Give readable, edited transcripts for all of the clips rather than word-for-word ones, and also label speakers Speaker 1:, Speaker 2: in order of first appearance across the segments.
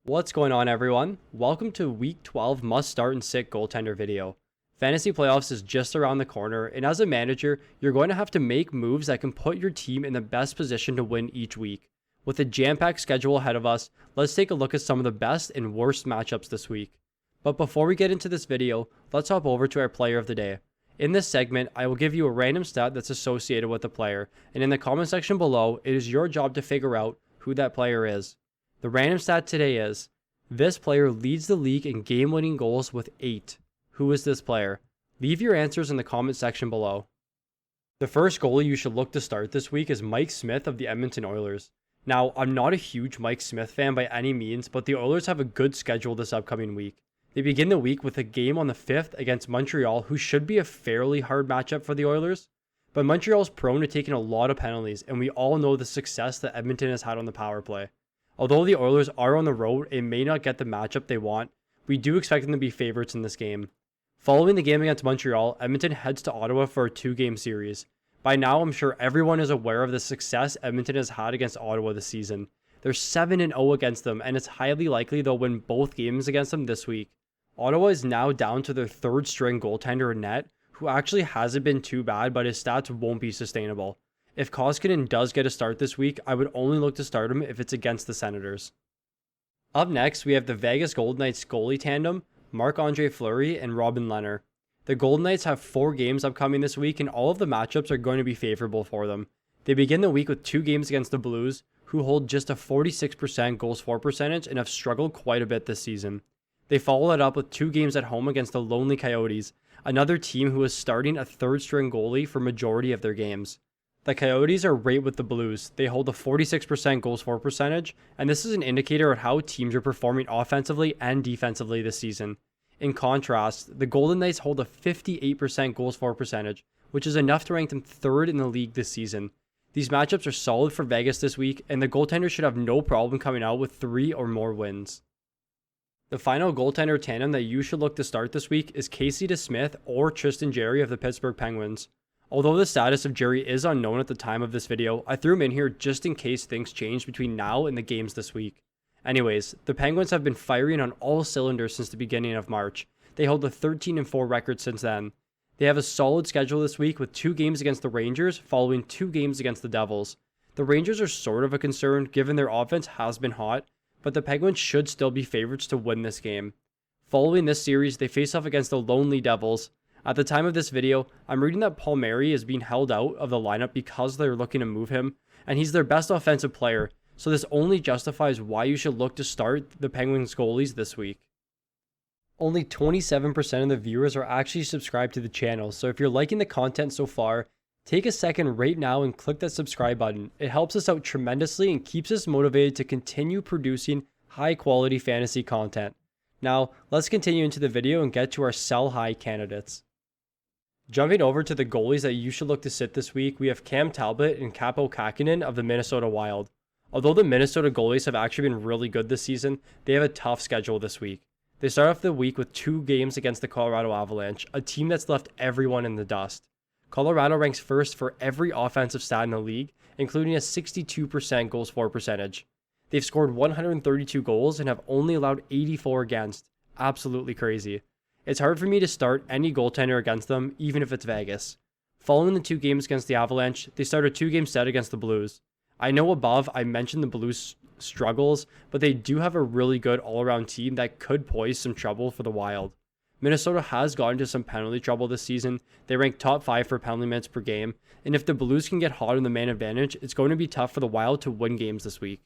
Speaker 1: What's going on, everyone? Welcome to Week 12 must start and sit goaltender video. Fantasy playoffs is just around the corner, and as a manager, you're going to have to make moves that can put your team in the best position to win each week. With a jam-packed schedule ahead of us, let's take a look at some of the best and worst matchups this week. But before we get into this video, let's hop over to our player of the day. In this segment, I will give you a random stat that's associated with the player, and in the comment section below, it is your job to figure out who that player is. The random stat today is, this player leads the league in game-winning goals with 8. Who is this player? Leave your answers in the comment section below. The first goalie you should look to start this week is Mike Smith of the Edmonton Oilers. Now, I'm not a huge Mike Smith fan by any means, but the Oilers have a good schedule this upcoming week. They begin the week with a game on the 5th against Montreal, who should be a fairly hard matchup for the Oilers. But Montreal is prone to taking a lot of penalties, and we all know the success that Edmonton has had on the power play. Although the Oilers are on the road and may not get the matchup they want, we do expect them to be favorites in this game. Following the game against Montreal, Edmonton heads to Ottawa for a 2-game series. By now, I'm sure everyone is aware of the success Edmonton has had against Ottawa this season. They're 7-0 against them, and it's highly likely they'll win both games against them this week. Ottawa is now down to their third-string goaltender in net, who actually hasn't been too bad, but his stats won't be sustainable. If Kahkonen does get a start this week, I would only look to start him if it's against the Senators. Up next, we have the Vegas Golden Knights goalie tandem, Marc-Andre Fleury and Robin Lehner. The Golden Knights have 4 games upcoming this week, and all of the matchups are going to be favorable for them. They begin the week with 2 games against the Blues, who hold just a 46% goals for percentage and have struggled quite a bit this season. They follow that up with 2 games at home against the Lonely Coyotes, another team who is starting a third-string goalie for majority of their games. The Coyotes are right with the Blues. They hold a 46% goals for percentage, and this is an indicator of how teams are performing offensively and defensively this season. In contrast, the Golden Knights hold a 58% goals for percentage, which is enough to rank them 3rd in the league this season. These matchups are solid for Vegas this week, and the goaltender should have no problem coming out with 3 or more wins. The final goaltender tandem that you should look to start this week is Casey DeSmith or Jarry of the Pittsburgh Penguins. Although the status of Jarry is unknown at the time of this video, I threw him in here just in case things change between now and the games this week. Anyways, the Penguins have been firing on all cylinders since the beginning of March. They hold a 13-4 record since then. They have a solid schedule this week with 2 games against the Rangers following 2 games against the Devils. The Rangers are sort of a concern given their offense has been hot, but the Penguins should still be favorites to win this game. Following this series, they face off against the Lonely Devils. At the time of this video, I'm reading that Palmieri is being held out of the lineup because they're looking to move him, and he's their best offensive player, so this only justifies why you should look to start the Penguins goalies this week. Only 27% of the viewers are actually subscribed to the channel, so if you're liking the content so far, take a second right now and click that subscribe button. It helps us out tremendously and keeps us motivated to continue producing high quality fantasy content. Now, let's continue into the video and get to our sell high candidates. Jumping over to the goalies that you should look to sit this week, we have Cam Talbot and Kahkonen of the Minnesota Wild. Although the Minnesota goalies have actually been really good this season, they have a tough schedule this week. They start off the week with 2 games against the Colorado Avalanche, a team that's left everyone in the dust. Colorado ranks first for every offensive stat in the league, including a 62% goals for percentage. They've scored 132 goals and have only allowed 84 against. Absolutely crazy. It's hard for me to start any goaltender against them, even if it's Vegas. Following the 2 games against the Avalanche, they start a 2-game set against the Blues. I know above I mentioned the Blues' struggles, but they do have a really good all-around team that could pose some trouble for the Wild. Minnesota has gotten into some penalty trouble this season. They rank top 5 for penalty minutes per game, and if the Blues can get hot in the man advantage, it's going to be tough for the Wild to win games this week.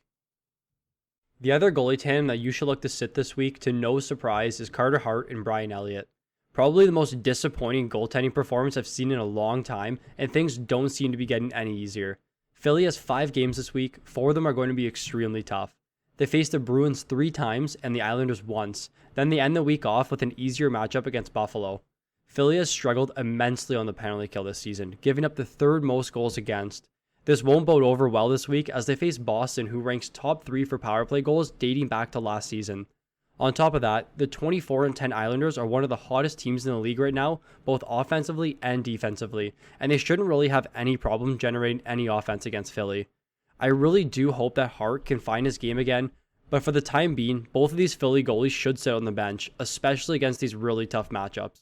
Speaker 1: The other goalie tandem that you should look to sit this week, to no surprise, is Carter Hart and Brian Elliott. Probably the most disappointing goaltending performance I've seen in a long time, and things don't seem to be getting any easier. Philly has 5 games this week, 4 of them are going to be extremely tough. They face the Bruins 3 times and the Islanders once, then they end the week off with an easier matchup against Buffalo. Philly has struggled immensely on the penalty kill this season, giving up the 3rd most goals against. This won't bode over well this week as they face Boston, who ranks top 3 for power play goals dating back to last season. On top of that, the 24-10 Islanders are one of the hottest teams in the league right now, both offensively and defensively, and they shouldn't really have any problem generating any offense against Philly. I really do hope that Hart can find his game again, But for the time being, both of these Philly goalies should sit on the bench, especially against these really tough matchups.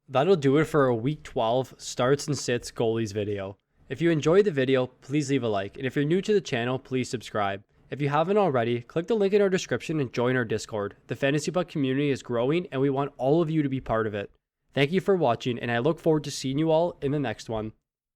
Speaker 1: That'll do it for a Week 12 starts and sits goalies video. If you enjoyed the video, please leave a like, and if you're new to the channel, please subscribe. If you haven't already, click the link in our description and join our Discord. The Fantasy Puck community is growing and we want all of you to be part of it. Thank you for watching, and I look forward to seeing you all in the next one.